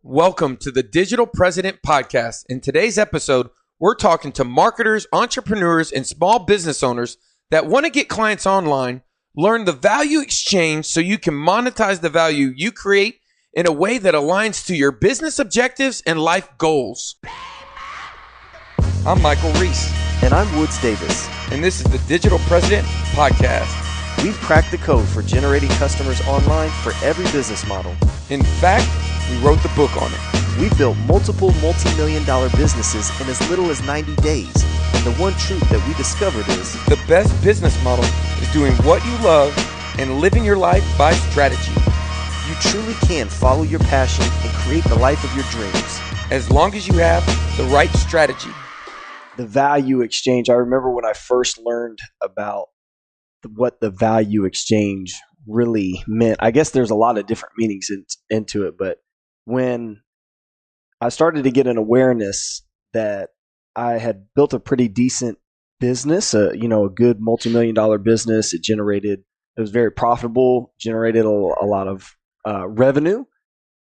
Welcome to the Digital President Podcast. In today's episode, we're talking to marketers, entrepreneurs, and small business owners that want to get clients online, learn the value exchange so you can monetize the value you create in a way that aligns to your business objectives and life goals. I'm Michael Reese. And I'm Woods Davis. And this is the Digital President Podcast. We've cracked the code for generating customers online for every business model. In fact, we wrote the book on it. We've built multiple multi-million-dollar businesses in as little as 90 days. And the one truth that we discovered is the best business model is doing what you love and living your life by strategy. You truly can follow your passion and create the life of your dreams, as long as you have the right strategy. The value exchange. I remember when I first learned about what the value exchange really meant. I guess there's a lot of different meanings into it, but when I started to get an awareness that I had built a pretty decent business, a good multi-million-dollar business. It was very profitable, generated a lot of revenue.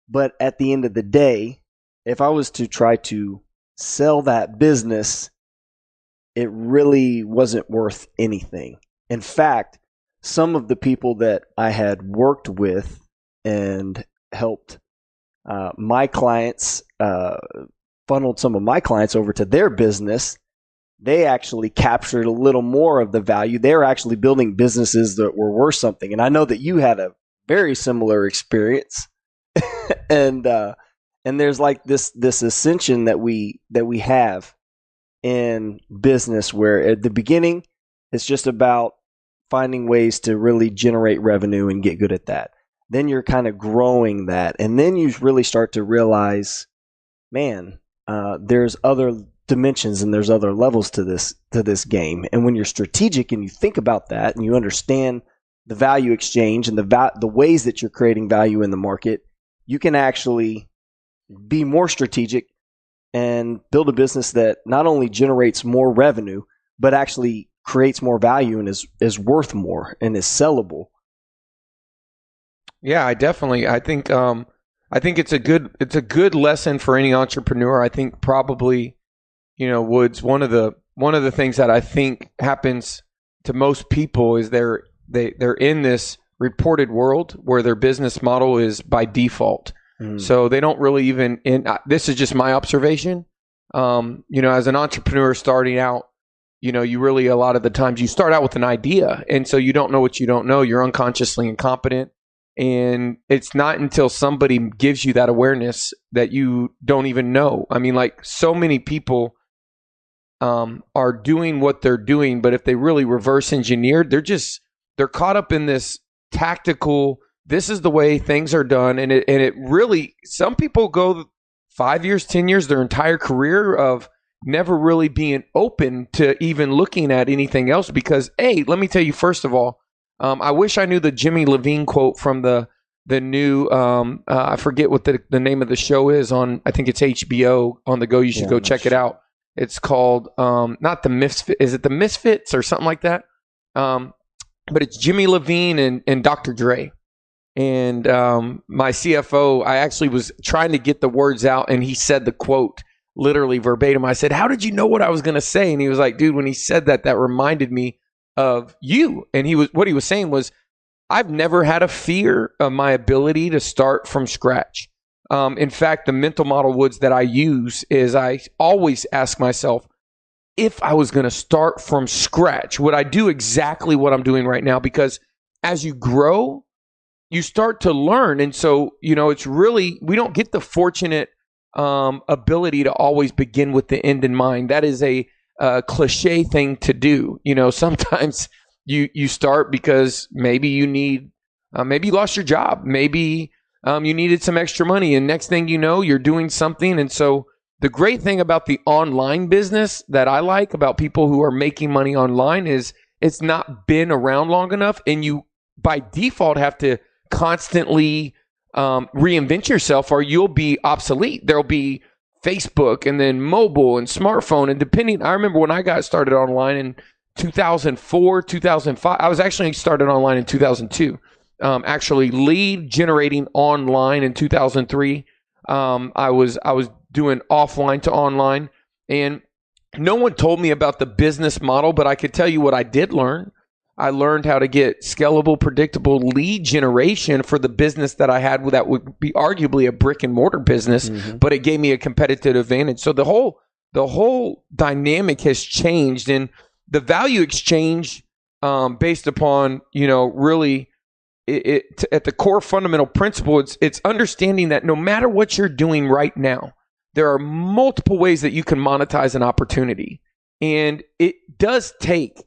But at the end of the day, if I was to try to sell that business, it really wasn't worth anything. In fact, some of the people that I had worked with and helped my clients, funneled some of my clients over to their business, they actually captured a little more of the value. They were actually building businesses that were worth something. And I know that you had a very similar experience. and there's like this ascension that we have in business, where at the beginning it's just about finding ways to really generate revenue and get good at that. Then you're kind of growing that, and then you really start to realize, man, there's other dimensions and there's other levels to this game. And when you're strategic and you think about that and you understand the value exchange and the ways that you're creating value in the market, you can actually be more strategic and build a business that not only generates more revenue, but actually creates more value and is worth more and is sellable. Yeah, I think it's a good lesson for any entrepreneur. I think probably, Woods, one of the things that I think happens to most people is they're in this reported world where their business model is by default. So they don't really even this is just my observation. As an entrepreneur starting out, you really, a lot of the times you start out with an idea, and so you don't know what you don't know. You're unconsciously incompetent. And it's not until somebody gives you that awareness that you don't even know. I mean, like, so many people are doing what they're doing, but if they really reverse engineered, they're caught up in this tactical, this is the way things are done. And it really, some people go 5 years, 10 years, their entire career of never really being open to even looking at anything else. Because, hey, let me tell you, first of all, I wish I knew the Jimmy Levine quote from the new, I forget what the name of the show is on, I think it's HBO on the go. You should go check it out. It's called, not the Misfits. Is it the Misfits or something like that? But it's Jimmy Levine and Dr. Dre. And my CFO, I actually was trying to get the words out, and he said the quote literally verbatim. I said, how did you know what I was going to say? And he was like, dude, when he said that reminded me of you. And what he was saying was, I've never had a fear of my ability to start from scratch. In fact, the mental model, Woods, that I use is I always ask myself, if I was going to start from scratch, would I do exactly what I'm doing right now? Because as you grow, you start to learn. And so, it's really, we don't get the fortunate ability to always begin with the end in mind. That is a cliche thing to do. Sometimes you start because maybe you need, maybe you lost your job, maybe you needed some extra money, and next thing you know, you're doing something. And so the great thing about the online business that I like about people who are making money online is it's not been around long enough, and you by default have to constantly reinvent yourself or you'll be obsolete. There'll be Facebook and then mobile and smartphone. And depending, I remember when I got started online in 2004, 2005, I was actually started online in 2002. Actually lead generating online in 2003. I was doing offline to online, and no one told me about the business model, but I could tell you what I did learn. I learned how to get scalable, predictable lead generation for the business that I had that would be arguably a brick and mortar business, but it gave me a competitive advantage. So the whole dynamic has changed, and the value exchange, based upon, really at the core fundamental principle, it's understanding that no matter what you're doing right now, there are multiple ways that you can monetize an opportunity. And it does take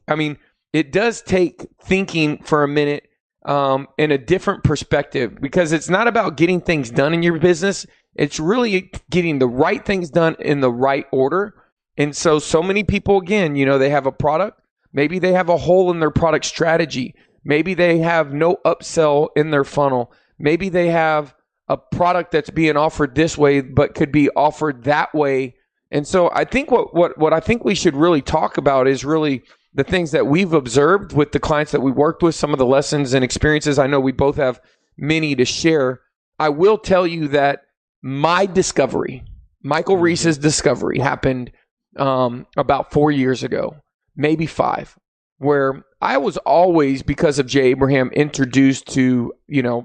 thinking for a minute in a different perspective, because it's not about getting things done in your business. It's really getting the right things done in the right order. And so many people, again, they have a product. Maybe they have a hole in their product strategy. Maybe they have no upsell in their funnel. Maybe they have a product that's being offered this way but could be offered that way. And so I think what I think we should really talk about is really the things that we've observed with the clients that we worked with, some of the lessons and experiences. I know we both have many to share. I will tell you that my discovery, Michael Reese's discovery, happened about 4 years ago, maybe 5, where I was always, because of Jay Abraham, introduced to,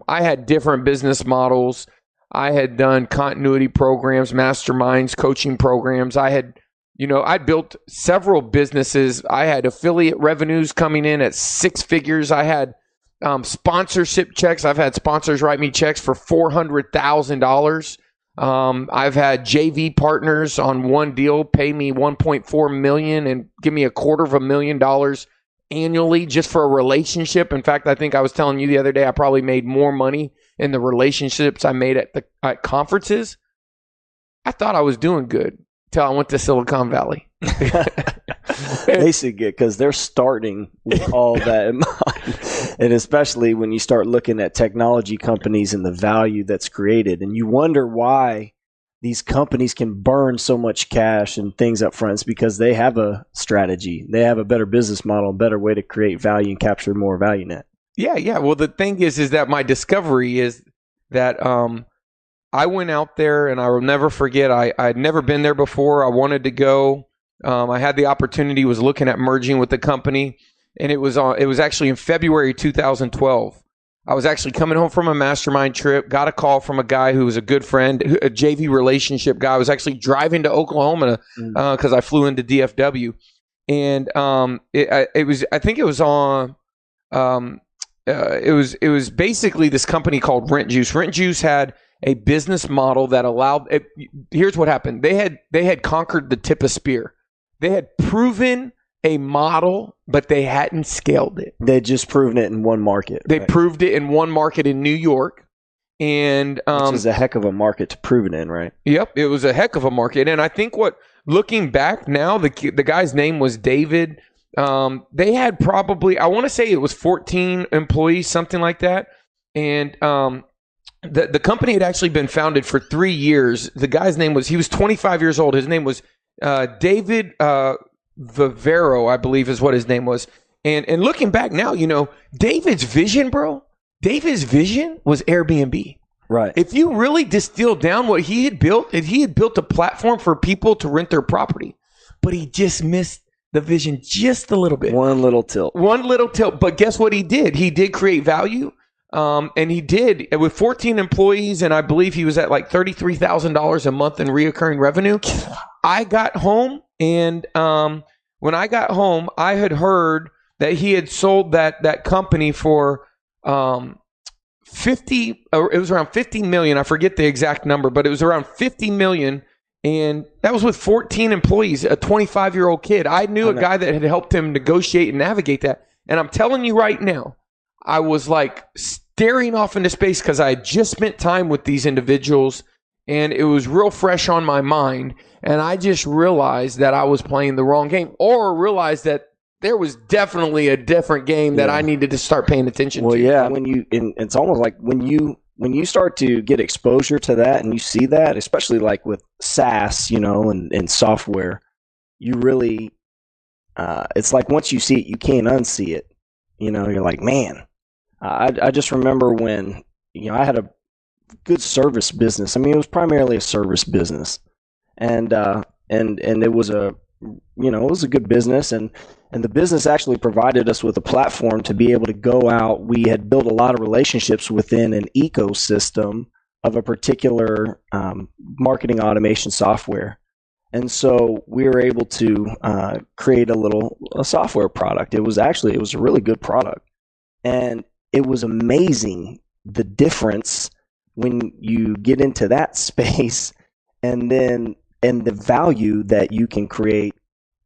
I had different business models. I had done continuity programs, masterminds, coaching programs. I built several businesses. I had affiliate revenues coming in at 6 figures. I had sponsorship checks. I've had sponsors write me checks for $400,000. I've had JV partners on one deal pay me $1.4 million and give me $250,000 annually just for a relationship. In fact, I think I was telling you the other day, I probably made more money in the relationships I made at conferences. I thought I was doing good till I went to Silicon Valley. Basically, because they're starting with all that in mind. And especially when you start looking at technology companies and the value that's created, and you wonder why these companies can burn so much cash and things up front. It's because they have a strategy. They have a better business model, a better way to create value and capture more value net. Yeah. Well, the thing is that my discovery is that I went out there, and I will never forget, I'd never been there before. I wanted to go. I had the opportunity, was looking at merging with the company, and it was actually in February 2012. I was actually coming home from a mastermind trip, got a call from a guy who was a good friend, a JV relationship guy. I was actually driving to Oklahoma because I flew into DFW, and it was basically this company called Rent Juice. Rent Juice had a business model that allowed. Here's what happened: they had conquered the tip of spear. They had proven a model, but they hadn't scaled it. They'd just proven it in one market. They proved it in one market in New York. And which is a heck of a market to prove it in, right? Yep, it was a heck of a market. And I think looking back now, the guy's name was David. They had probably, I want to say it was 14 employees, something like that. And the company had actually been founded for 3 years. The guy's name he was 25 years old. His name was David Vivero, I believe is what his name was. And looking back now, David's vision, bro, was Airbnb. Right. If you really distill down what he had built a platform for people to rent their property, but he just missed the vision just a little bit. One little tilt. But guess what he did? He did create value. And he did with 14 employees, and I believe he was at like $33,000 a month in reoccurring revenue. I got home, and when I got home, I had heard that he had sold that company for it was around 50 million. I forget the exact number, but it was around 50 million. And that was with 14 employees, a 25-year-old kid. I knew a guy that had helped him negotiate and navigate that. And I'm telling you right now, I was like staring off into space because I had just spent time with these individuals, and it was real fresh on my mind. And I just realized that I was playing the wrong game, or realized that there was definitely a different game that I needed to start paying attention to. Well, yeah, it's almost like when you start to get exposure to that and you see that, especially like with SaaS, and software, you really, it's like once you see it, you can't unsee it. You're like, man, I just remember when, I had a good service business. I mean, it was primarily a service business, and it was it was a good business, and the business actually provided us with a platform to be able to go out. We had built a lot of relationships within an ecosystem of a particular marketing automation software. And so we were able to create a software product. It was a really good product. And it was amazing the difference when you get into that space and the value that you can create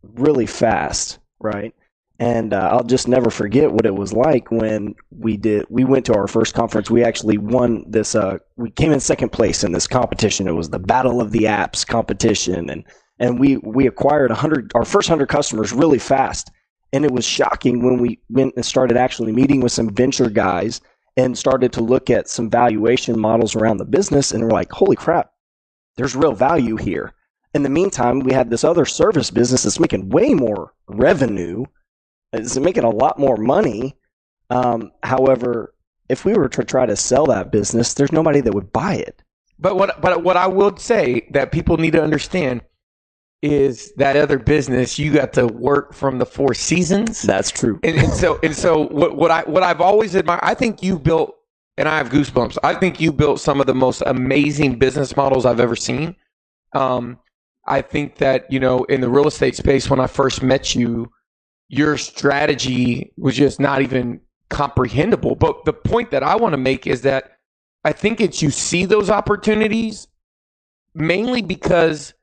really fast, right? And I'll just never forget what it was like when we went to our first conference. We actually won this, we came in second place in this competition. It was the Battle of the Apps competition. And we acquired our first 100 customers really fast. And it was shocking when we went and started actually meeting with some venture guys and started to look at some valuation models around the business. And we're like, holy crap, there's real value here. In the meantime, we had this other service business that's making way more revenue. It's making a lot more money. However, if we were to try to sell that business, there's nobody that would buy it. But what I would say that people need to understand is that other business, you got to work from the Four Seasons. That's true. And so what I've always admired, I think you built, and I have goosebumps. I think you built some of the most amazing business models I've ever seen. I think that, in the real estate space, when I first met you, your strategy was just not even comprehensible. But the point that I want to make is that I think you see those opportunities mainly because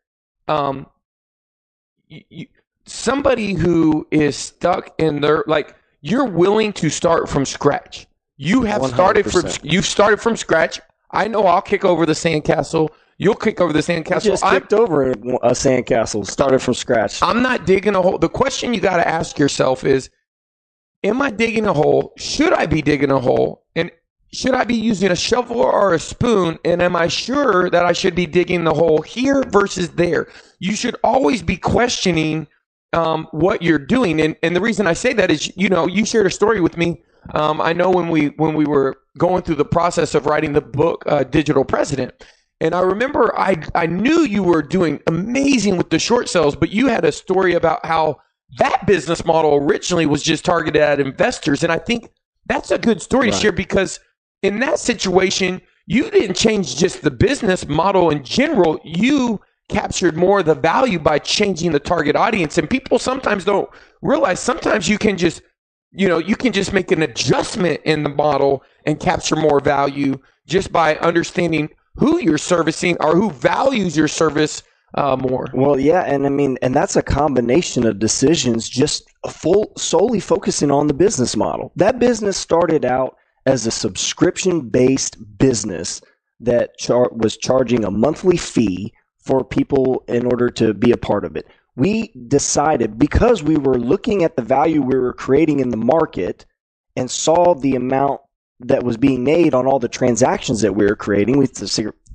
somebody who is stuck in their, you're willing to start from scratch. You have 100%. You've started from scratch. I know I'll kick over the sandcastle. You'll kick over the sandcastle. I just kicked over a sandcastle, started from scratch. I'm not digging a hole. The question you got to ask yourself is, am I digging a hole? Should I be digging a hole? And should I be using a shovel or a spoon? And am I sure that I should be digging the hole here versus there? You should always be questioning what you're doing. And the reason I say that is, you shared a story with me. I know when we were going through the process of writing the book, Digital President. And I remember I knew you were doing amazing with the short sales, but you had a story about how that business model originally was just targeted at investors. And I think that's a good story to share, because in that situation, you didn't change just the business model in general. You captured more of the value by changing the target audience. And people sometimes don't realize sometimes you can just make an adjustment in the model and capture more value just by understanding who you're servicing or who values your service more. Well, yeah, and that's a combination of decisions, just solely focusing on the business model. That business started out as a subscription-based business that was charging a monthly fee for people in order to be a part of it. We decided, because we were looking at the value we were creating in the market and saw the amount that was being made on all the transactions that we were creating, we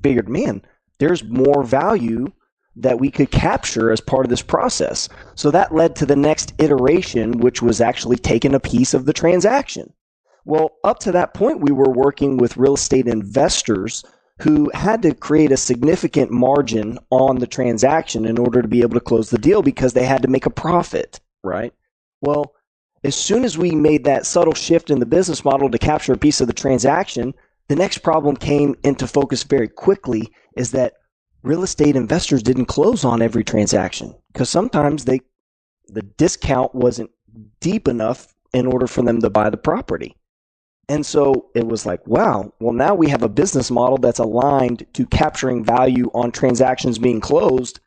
figured, man, there's more value that we could capture as part of this process. So that led to the next iteration, which was actually taking a piece of the transaction. Well, up to that point, we were working with real estate investors who had to create a significant margin on the transaction in order to be able to close the deal, because they had to make a profit, right? Well, as soon as we made that subtle shift in the business model to capture a piece of the transaction, the next problem came into focus very quickly, is that real estate investors didn't close on every transaction, because sometimes the discount wasn't deep enough in order for them to buy the property. And so it was like, wow, well, now we have a business model that's aligned to capturing value on transactions being closed.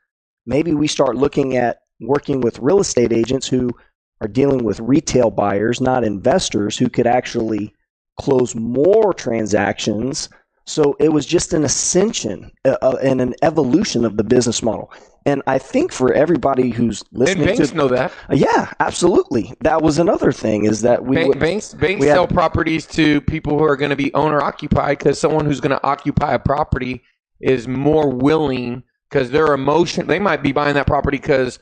Maybe we start looking at working with real estate agents who are dealing with retail buyers, not investors, who could actually close more transactions. So it was just an ascension and an evolution of the business model. And I think for everybody who's listening, and banks know that. Yeah, absolutely. That was another thing, is that banks sell properties to people who are going to be owner occupied, because someone who's going to occupy a property is more willing, because their emotion, they might be buying that property because,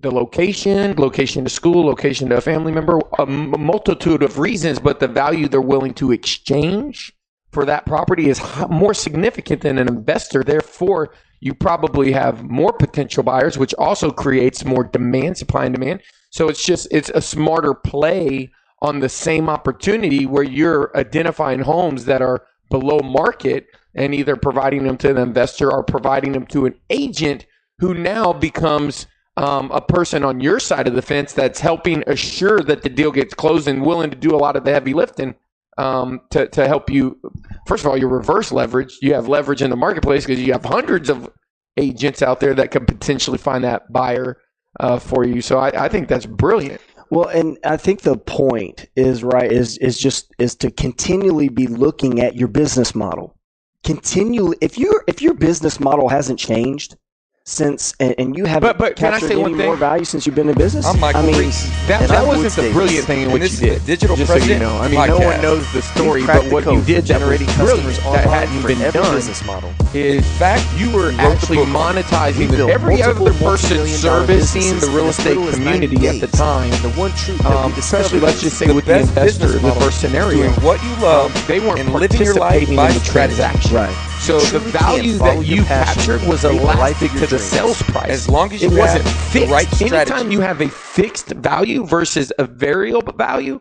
the location to school, location to a family member, a multitude of reasons, but the value they're willing to exchange for that property is more significant than an investor. Therefore, you probably have more potential buyers, which also creates more demand, supply and demand. So it's a smarter play on the same opportunity where you're identifying homes that are below market and either providing them to an investor or providing them to an agent who now becomes a person on your side of the fence that's helping assure that the deal gets closed and willing to do a lot of the heavy lifting to help you. First of all, your reverse leverage. You have leverage in the marketplace because you have hundreds of agents out there that could potentially find that buyer for you. So I think that's brilliant. Well, and I think the point is to continually be looking at your business model. Continually, if your business model hasn't changed since, and you haven't but can I say captured one any thing? more value since you've been in business. I'm Michael Reese. That wasn't the brilliant thing in what you did. Digital just so you President know. I mean, no one knows the story, but what you did that was brilliant that hadn't been done business model. is fact you were actually monetizing built every other multiple person multi-million-dollar servicing businesses the real in as estate little as community 90 at the days. time. The one truth that we Especially, discovered let's just say with the best investor, business the model first scenario, doing what you love they weren't and living your life participating by in the strategy. transaction. Right. So the truly value can follow that your you passion captured was and create the life elastic of to your the dreams. sales price. As long as you It wasn't have fixed. the right Anytime strategy. you have a fixed value versus a variable value,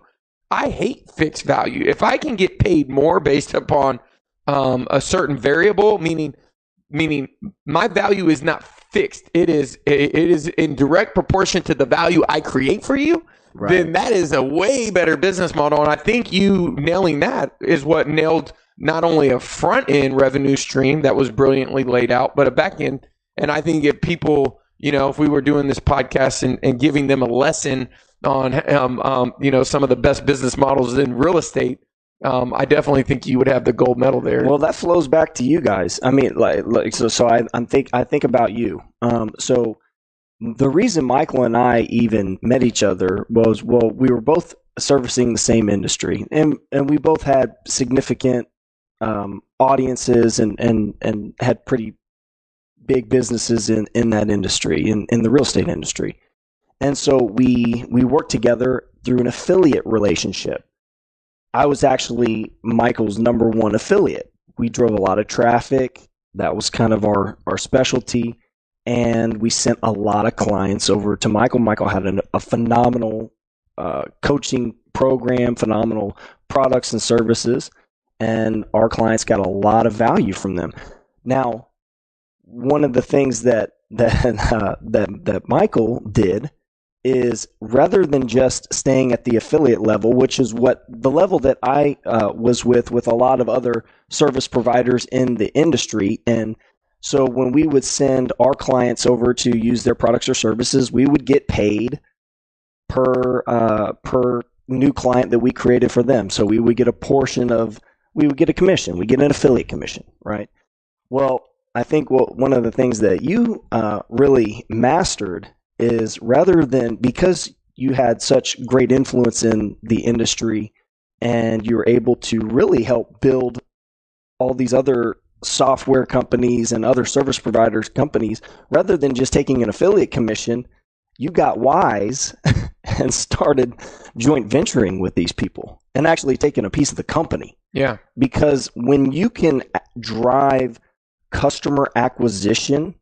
I hate fixed value. If I can get paid more based upon a certain variable, meaning my value is not fixed. It is in direct proportion to the value I create for you. Right. Then that is a way better business model. And I think you nailing that is what nailed not only a front end revenue stream that was brilliantly laid out, but a back end. And I think if people, if we were doing this podcast and giving them a lesson on, some of the best business models in real estate, I definitely think you would have the gold medal there. Well, that flows back to you guys. I mean, I think about you. So the reason Michael and I even met each other was, we were both servicing the same industry, and we both had significant audiences and had pretty big businesses in that industry, in the real estate industry. And so we worked together through an affiliate relationship. I was actually Michael's number one affiliate. We drove a lot of traffic. That was kind of our specialty. And we sent a lot of clients over to Michael. Michael had a phenomenal coaching program, phenomenal products and services, and our clients got a lot of value from them. Now, one of the things that Michael did is, rather than just staying at the affiliate level, which is what the level that I was with a lot of other service providers in the industry. And so when we would send our clients over to use their products or services, we would get paid per new client that we created for them. So we would get we would get a commission. We get an affiliate commission, right? Well, I think one of the things that you really mastered is, rather than, because you had such great influence in the industry and you were able to really help build all these other software companies and other service providers companies, rather than just taking an affiliate commission, you got wise and started joint venturing with these people and actually taking a piece of the company. Yeah. Because when you can drive customer acquisition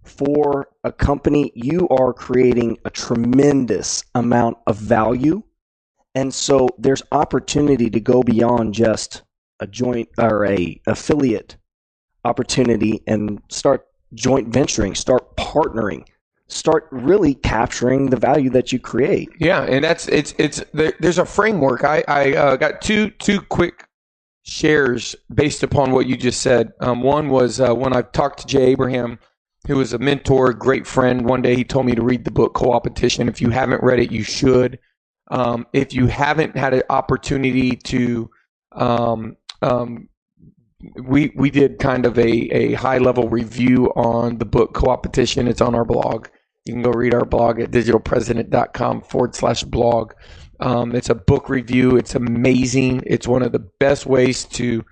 for a company, you are creating a tremendous amount of value. And so there's opportunity to go beyond just a joint or a affiliate opportunity and start joint venturing, start partnering, start really capturing the value that you create. Yeah, and there's a framework. I got two quick shares based upon what you just said. One was when I talked to Jay Abraham, who was a mentor, great friend. One day he told me to read the book Co-opetition. If you haven't read it, you should. If you haven't had an opportunity to, we did kind of a high level review on the book Co-opetition. It's on our blog. You can go read our blog at digitalpresident.com/blog. It's a book review. It's amazing. It's one of the best ways to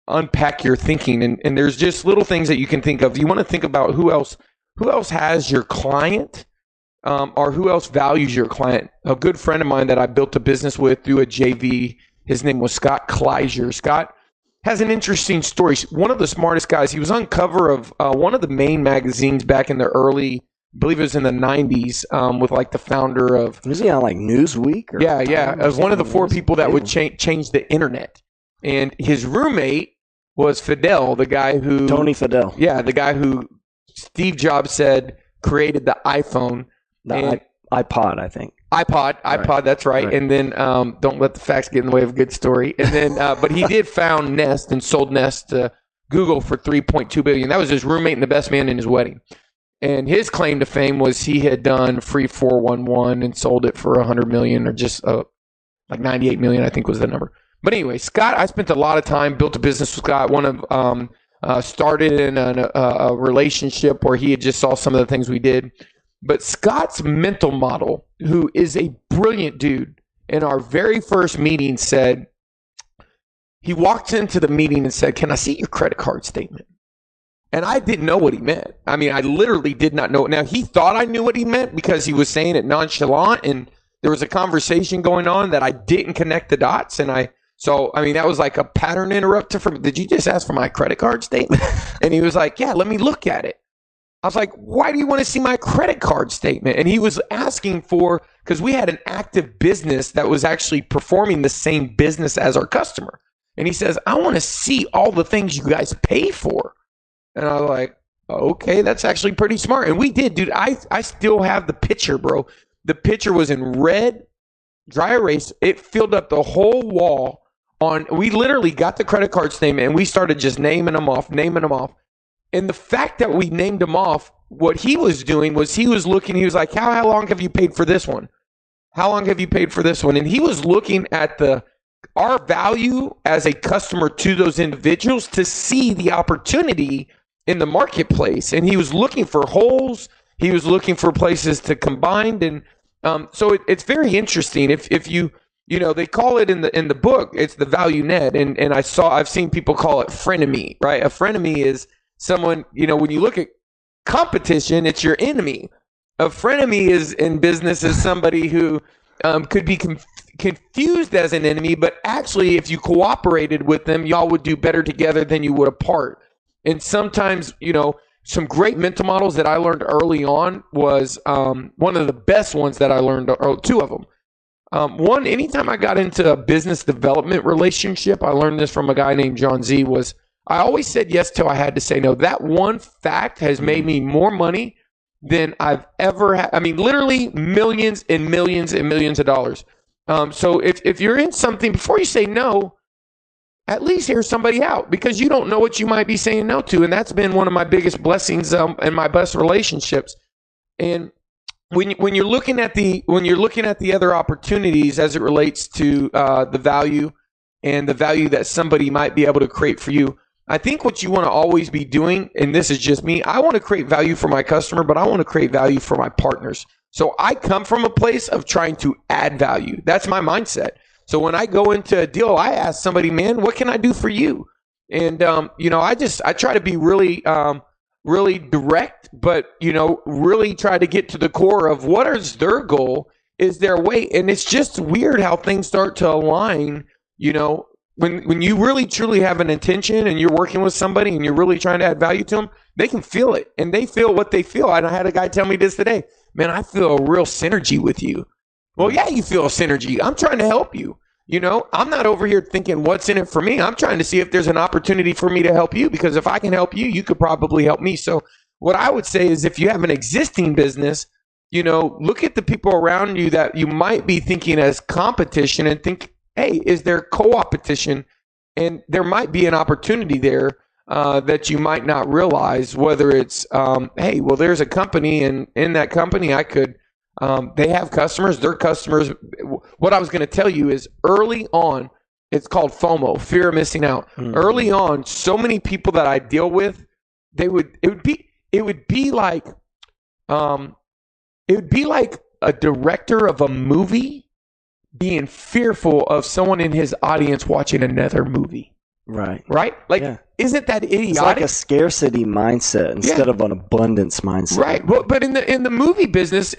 unpack your thinking. And there's just little things that you can think of. You want to think about who else has your client, or who else values your client. A good friend of mine that I built a business with through a JV, his name was Scott Kleiser. Scott has an interesting story. One of the smartest guys. He was on cover of one of the main magazines back in the early, I believe it was in the 90s, with like the founder of. Was he on like Newsweek? Or As one of the 4 people that would change the internet. And his roommate was Fidel, the guy who Tony Fidel. Yeah, the guy who Steve Jobs said created the iPhone. iPod, I think. iPod, that's right. And then don't let the facts get in the way of a good story. And then, but he did found Nest and sold Nest to Google for $3.2 billion. That was his roommate and the best man in his wedding. And his claim to fame was he had done Free 411 and sold it for $100 million, or just like $98 million, I think was the number. But anyway, Scott, I spent a lot of time, built a business with Scott. Started in a relationship where he had just saw some of the things we did. But Scott's mental model, who is a brilliant dude, in our very first meeting said, he walked into the meeting and said, "Can I see your credit card statement?" And I didn't know what he meant. I mean, I literally did not know. Now, he thought I knew what he meant because he was saying it nonchalant, and there was a conversation going on that I didn't connect the dots. So, that was like a pattern interrupter from, "Did you just ask for my credit card statement?" And he was like, "Yeah, let me look at it." I was like, "Why do you want to see my credit card statement?" And he was asking because we had an active business that was actually performing the same business as our customer. And he says, "I want to see all the things you guys pay for." And I was like, "Okay, that's actually pretty smart." And we did, dude. I still have the picture, bro. The picture was in red, dry erase. It filled up the whole wall. We literally got the credit card statement and we started just naming them off. And the fact that we named them off, what he was doing was he was looking, he was like, how long have you paid for this one? How long have you paid for this one? And he was looking at our value as a customer to those individuals to see the opportunity in the marketplace. And he was looking for holes. He was looking for places to combine. And so it's very interesting. If you they call it in the book, it's the value net. And I've seen people call it frenemy, right? A frenemy is someone, when you look at competition, it's your enemy. A frenemy is in business is somebody who could be confused as an enemy, but actually if you cooperated with them, y'all would do better together than you would apart. And sometimes, some great mental models that I learned early on was one of the best ones that I learned, or 2 of them. One, anytime I got into a business development relationship, I learned this from a guy named John Z, was I always said yes till I had to say no. That one fact has made me more money than I've ever had. Literally millions and millions and millions of dollars. So if you're in something, before you say no, at least hear somebody out, because you don't know what you might be saying no to. And that's been one of my biggest blessings in my best relationships. And when you're looking at the other opportunities as it relates to the value and the value that somebody might be able to create for you, I think what you want to always be doing, and this is just me, I want to create value for my customer, but I want to create value for my partners. So I come from a place of trying to add value. That's my mindset. So when I go into a deal, I ask somebody, "Man, what can I do for you?" And I try to be really really direct, but really try to get to the core of what is their goal, is their way. And it's just weird how things start to align, when you really truly have an intention and you're working with somebody and you're really trying to add value to them, they can feel it and they feel what they feel. And I had a guy tell me this today, "Man, I feel a real synergy with you." Well, yeah, you feel a synergy. I'm trying to help you. I'm not over here thinking what's in it for me. I'm trying to see if there's an opportunity for me to help you, because if I can help you, you could probably help me. So what I would say is, if you have an existing business, look at the people around you that you might be thinking as competition and think, hey, is there co-opetition? And there might be an opportunity there that you might not realize, whether it's, hey, well, there's a company, and in that company I could, they have customers, their customers. What I was going to tell you is, early on, it's called FOMO, fear of missing out. Mm-hmm. Early on, so many people that I deal with, it would be like a director of a movie being fearful of someone in his audience watching another movie. Right? Like, yeah. Isn't that idiotic? It's like a scarcity mindset instead of an abundance mindset. Right. Well, but in the movie business,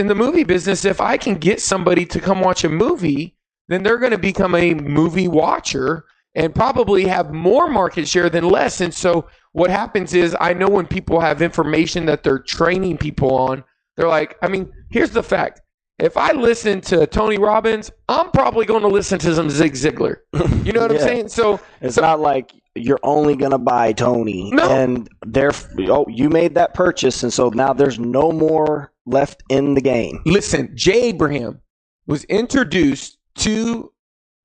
if I can get somebody to come watch a movie, then they're going to become a movie watcher. and probably have more market share than less. And so what happens is, I know when people have information that they're training people on, they're like, I mean, here's the fact. If I listen to Tony Robbins, I'm probably going to listen to some Zig Ziglar. You know what I'm saying? So it's not like you're only going to buy Tony. No. And you made that purchase, and so now there's no more left in the game. Listen, Jay Abraham was introduced to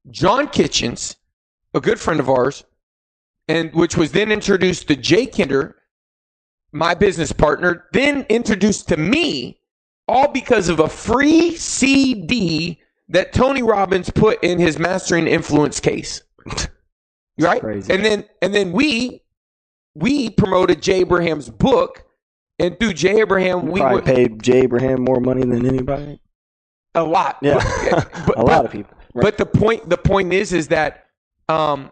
John Kitchens, a good friend of ours, and which was then introduced to Jay Kinder, my business partner, then introduced to me, all because of a free CD that Tony Robbins put in his Mastering Influence case. Right? Crazy. And then we promoted Jay Abraham's book, and through Jay Abraham, we paid Jay Abraham more money than anybody. A lot. Yeah. A lot of people. Right. But the point is that I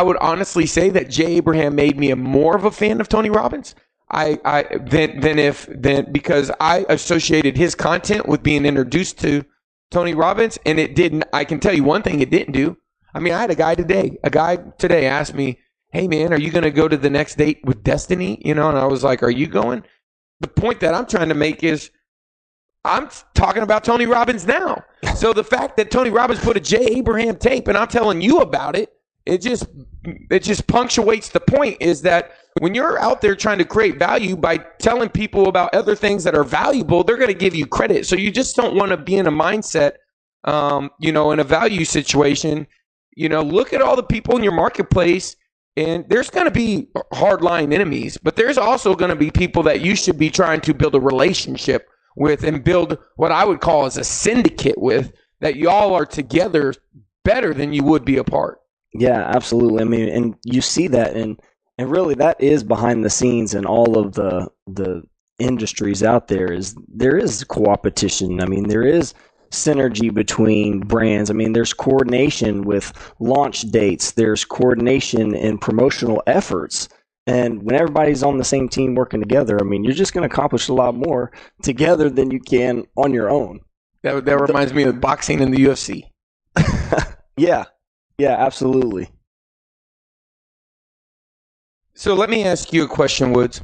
would honestly say that Jay Abraham made me more of a fan of Tony Robbins. Because I associated his content with being introduced to Tony Robbins, and it didn't. I can tell you one thing it didn't do. I mean, I had a guy today asked me, "Hey man, are you going to go to the next date with Destiny?" You know, and I was like, "Are you going?" The point that I'm trying to make is, I'm talking about Tony Robbins now. So the fact that Tony Robbins put a Jay Abraham tape and I'm telling you about it, it just punctuates the point, is that when you're out there trying to create value by telling people about other things that are valuable, they're going to give you credit. So you just don't want to be in a mindset, in a value situation. Look at all the people in your marketplace, and there's going to be hardline enemies, but there's also going to be people that you should be trying to build a relationship with and build what I would call as a syndicate with, that y'all are together better than you would be apart. Yeah, absolutely. I mean, and you see that, and really that is behind the scenes in all of the industries out there. There is co-opetition. I mean, there is synergy between brands. I mean, there's coordination with launch dates. There's coordination in promotional efforts. And when everybody's on the same team working together, I mean, you're just going to accomplish a lot more together than you can on your own. That reminds me of boxing and the UFC. Yeah, absolutely. So let me ask you a question, Woods.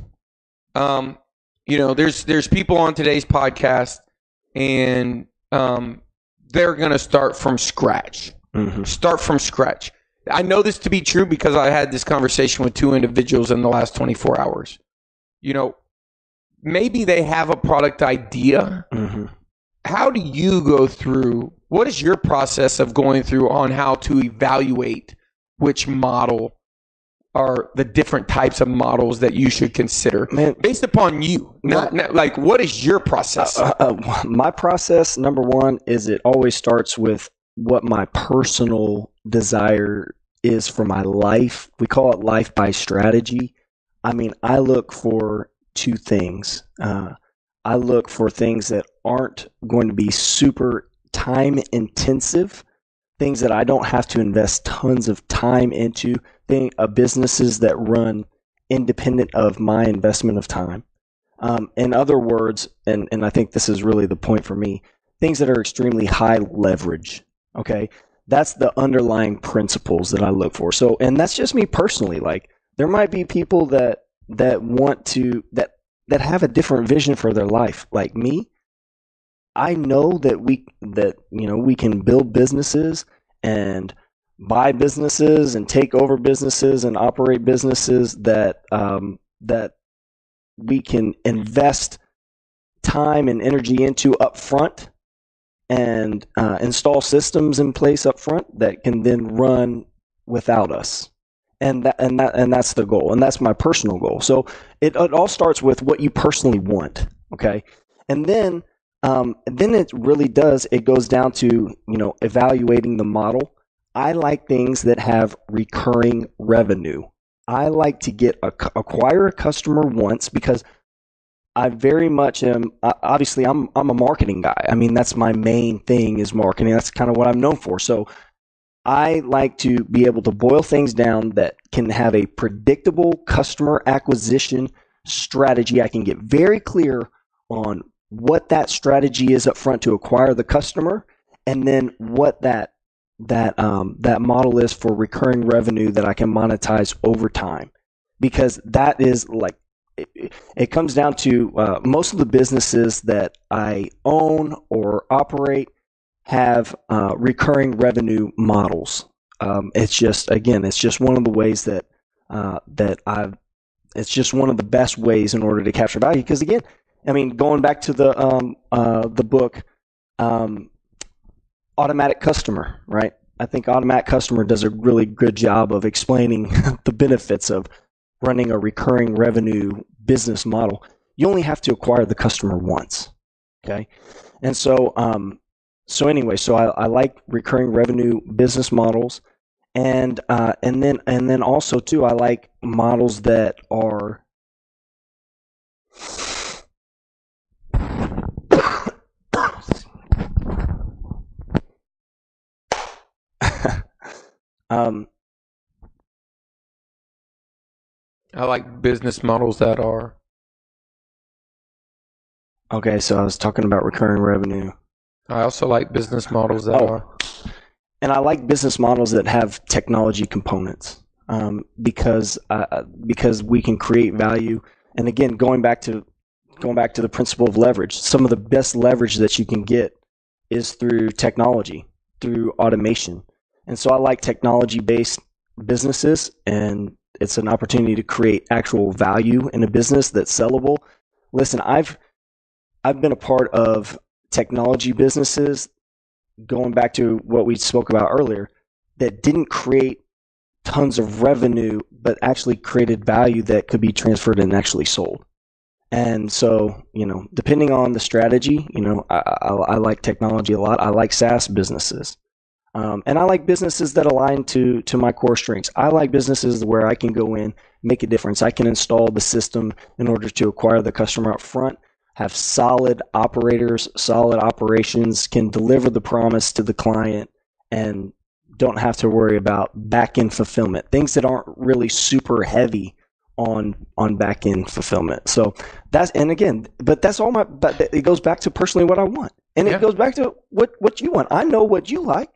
There's people on today's podcast, and they're going to start from scratch. Mm-hmm. Start from scratch. I know this to be true because I had this conversation with 2 individuals in the last 24 hours. Maybe they have a product idea. Mm-hmm. How do you go through? What is your process of going through on how to evaluate which model are the different types of models that you should consider, based upon you? Not like, what is your process? My process, number one, is it always starts with what my personal desire is for my life. We call it life by strategy. I mean, I look for 2 things. I look for things that aren't going to be super time intensive, things that I don't have to invest tons of time into, businesses that run independent of my investment of time. In other words, and I think this is really the point for me, things that are extremely high leverage. Okay, that's the underlying principles that I look for. So, and that's just me personally. Like, there might be people that want to that have a different vision for their life. Like me, I know that we can build businesses and buy businesses and take over businesses and operate businesses that we can invest time and energy into up front, and install systems in place up front that can then run without us. And that's the goal, and that's my personal goal. So it all starts with what you personally want, okay? And then it really does. It goes down to evaluating the model. I like things that have recurring revenue. I like to acquire a customer once, because I very much am. Obviously, I'm a marketing guy. I mean, that's my main thing, is marketing. That's kind of what I'm known for. So I like to be able to boil things down that can have a predictable customer acquisition strategy. I can get very clear on what that strategy is up front to acquire the customer, and then what that that model is for recurring revenue that I can monetize over time, because that is like it comes down to most of the businesses that I own or operate have recurring revenue models. It's just one of the ways it's just one of the best ways in order to capture value. Because again, I mean, going back to the book, Automatic Customer, right? I think Automatic Customer does a really good job of explaining the benefits of running a recurring revenue business model. You only have to acquire the customer once, okay? And so, I like recurring revenue business models, and then also too, I like models that are I like business models that are. Okay, so I was talking about recurring revenue. I also like business models that are. And I like business models that have technology components, because we can create value. And again, going back to the principle of leverage, some of the best leverage that you can get is through technology, through automation. And so I like technology-based businesses, and it's an opportunity to create actual value in a business that's sellable. Listen, I've been a part of technology businesses, going back to what we spoke about earlier, that didn't create tons of revenue, but actually created value that could be transferred and actually sold. And so, depending on the strategy, I like technology a lot. I like SaaS businesses. And I like businesses that align to my core strengths. I like businesses where I can go in, make a difference. I can install the system in order to acquire the customer up front, have solid operators, solid operations, can deliver the promise to the client, and don't have to worry about back-end fulfillment, things that aren't really super heavy on back-end fulfillment. So but it goes back to personally what I want. And it goes back to what you want. I know what you like.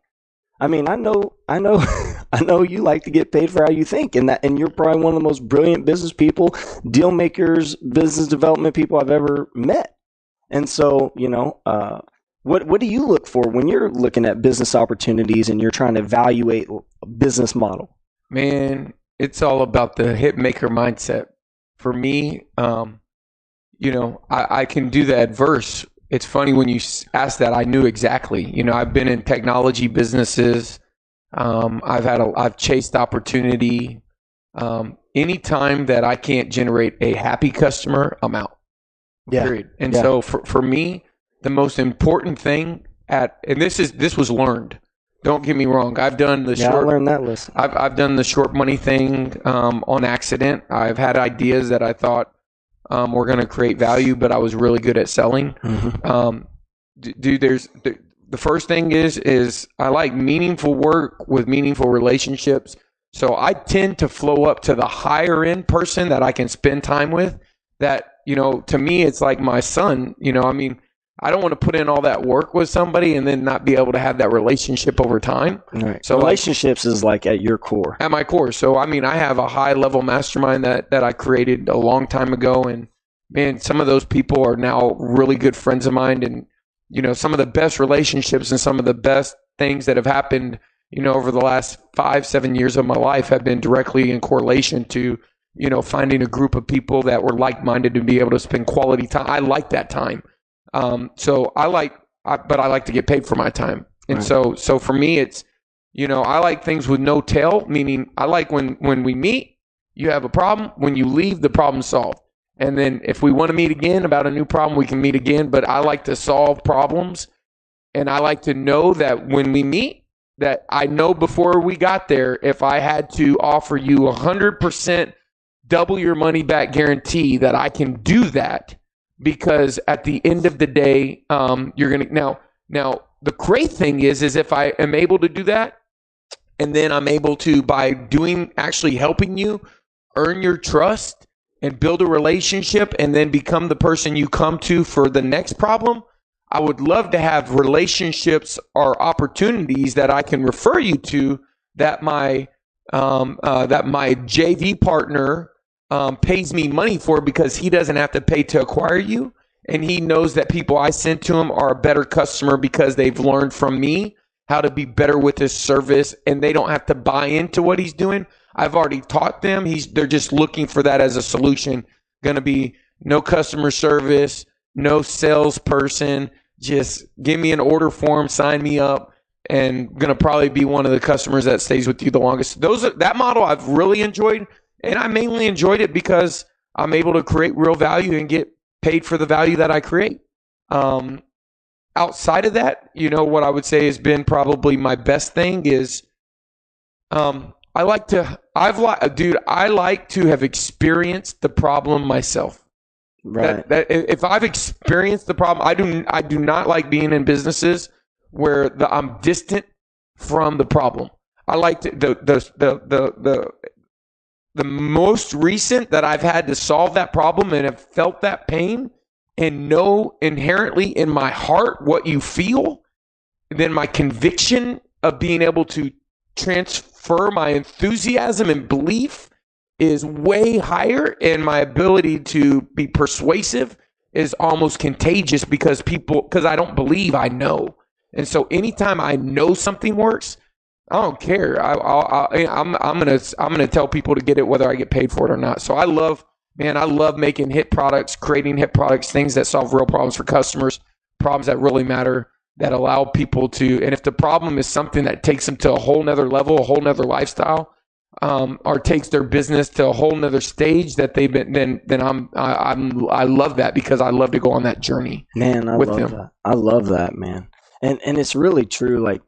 I mean, I know you like to get paid for how you think, and you're probably one of the most brilliant business people, deal makers, business development people I've ever met. And so, what do you look for when you're looking at business opportunities and you're trying to evaluate a business model? Man, it's all about the hit maker mindset. For me, I can do the adverse. It's funny when you asked that, I knew exactly. I've been in technology businesses. I've chased opportunity. Anytime that I can't generate a happy customer, I'm out. Yeah. Period. And so for me, the most important thing and this was learned. Don't get me wrong. I've done the I learned that lesson. I've done the short money thing on accident. I've had ideas that I thought were going to create value, but I was really good at selling. Mm-hmm. The first thing is I like meaningful work with meaningful relationships. So I tend to flow up to the higher end person that I can spend time with. That, to me, it's like my son. I don't want to put in all that work with somebody and then not be able to have that relationship over time. Right. So relationships is like at your core. At my core. So, I have a high level mastermind that I created a long time ago. And man, some of those people are now really good friends of mine. And, some of the best relationships and some of the best things that have happened, over the last 5-7 years of my life have been directly in correlation to, finding a group of people that were like-minded to be able to spend quality time. I like that time. But I like to get paid for my time. And right. So for me, it's, I like things with no tail, meaning I like when we meet, you have a problem. When you leave, the problem's solved. And then if we want to meet again about a new problem, we can meet again. But I like to solve problems. And I like to know that when we meet, that I know before we got there, if I had to offer you 100% double your money back guarantee, that I can do that. Because at the end of the day, you're going to now the great thing is if I am able to do that, and then I'm able to, by actually helping you, earn your trust and build a relationship and then become the person you come to for the next problem, I would love to have relationships or opportunities that I can refer you to that my JV partner pays me money for, because he doesn't have to pay to acquire you. And he knows that people I send to him are a better customer because they've learned from me how to be better with his service, and they don't have to buy into what he's doing. I've already taught them. They're just looking for that as a solution. Going to be no customer service, no salesperson. Just give me an order form, sign me up, and going to probably be one of the customers that stays with you the longest. That model I've really enjoyed, and I mainly enjoyed it because I'm able to create real value and get paid for the value that I create. Outside of that, what I would say has been probably my best thing is I like to have experienced the problem myself. Right. That if I've experienced the problem, I do not like being in businesses where I'm distant from the problem. I like to, the most recent that I've had to solve that problem and have felt that pain and know inherently in my heart what you feel, then my conviction of being able to transfer my enthusiasm and belief is way higher, and my ability to be persuasive is almost contagious because I don't believe, I know. And so anytime I know something works, I don't care. I'm gonna tell people to get it whether I get paid for it or not. So I love making hit products, creating hit products, things that solve real problems for customers, problems that really matter, that allow people to. And if the problem is something that takes them to a whole nother level, a whole nother lifestyle, or takes their business to a whole nother stage that they've been, then I love that, because I love to go on that journey. Man, I love that, man. And it's really true. Like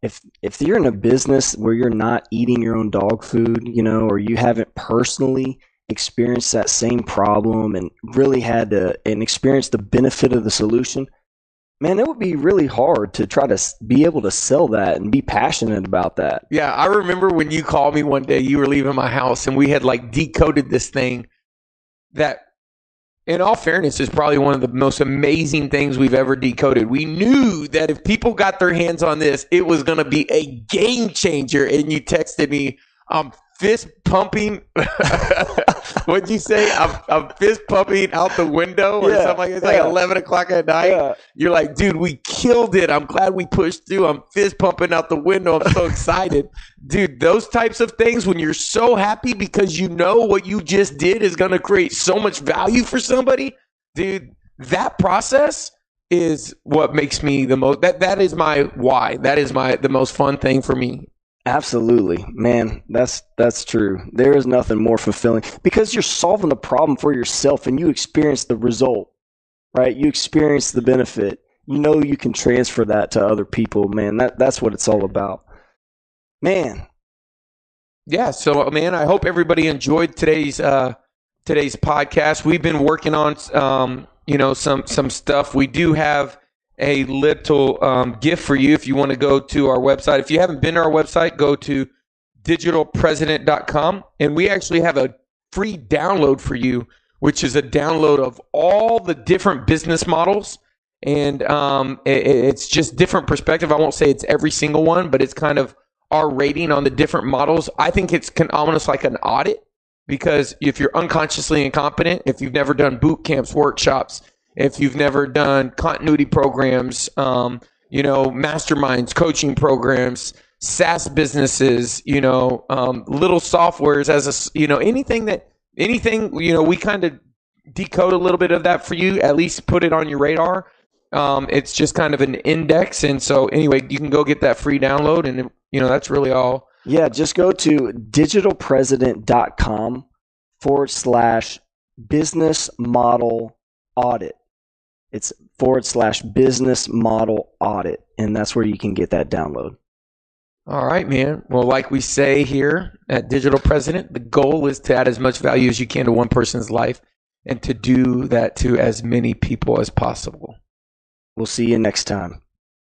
if you're in a business where you're not eating your own dog food, or you haven't personally experienced that same problem and really had to and experienced the benefit of the solution, man, it would be really hard to try to be able to sell that and be passionate about that. Yeah, I remember when you called me one day, you were leaving my house, and we had decoded this thing that, in all fairness, is probably one of the most amazing things we've ever decoded. We knew that if people got their hands on this, it was going to be a game changer. And you texted me, I'm fist pumping. What'd you say? I'm fist pumping out the window or something like that. It's like 11 o'clock at night. Yeah. You're like, dude, we killed it. I'm glad we pushed through. I'm fist pumping out the window. I'm so excited. Dude, those types of things, when you're so happy because you know what you just did is going to create so much value for somebody, dude, that process is what makes me the most, that is my why. That is the most fun thing for me. Absolutely, man. That's true. There is nothing more fulfilling, because you're solving the problem for yourself and you experience the result, right? You experience the benefit. You can transfer that to other people, man. That's what it's all about, man. Yeah. So, man, I hope everybody enjoyed today's podcast. We've been working on some stuff. We do have a little gift for you if you want to go to our website. If you haven't been to our website, go to digitalpresident.com, and we actually have a free download for you, which is a download of all the different business models, and it's just different perspective. I won't say it's every single one, but it's kind of our rating on the different models. I think it's almost like an audit, because if you're unconsciously incompetent, if you've never done boot camps, workshops, if you've never done continuity programs, masterminds, coaching programs, SaaS businesses, little softwares, anything, we kind of decode a little bit of that for you, at least put it on your radar. It's just kind of an index. And so anyway, you can go get that free download, and that's really all. Yeah. Just go to digitalpresident.com/business model audit. It's /business model audit. And that's where you can get that download. All right, man. Well, like we say here at Digital President, the goal is to add as much value as you can to one person's life, and to do that to as many people as possible. We'll see you next time.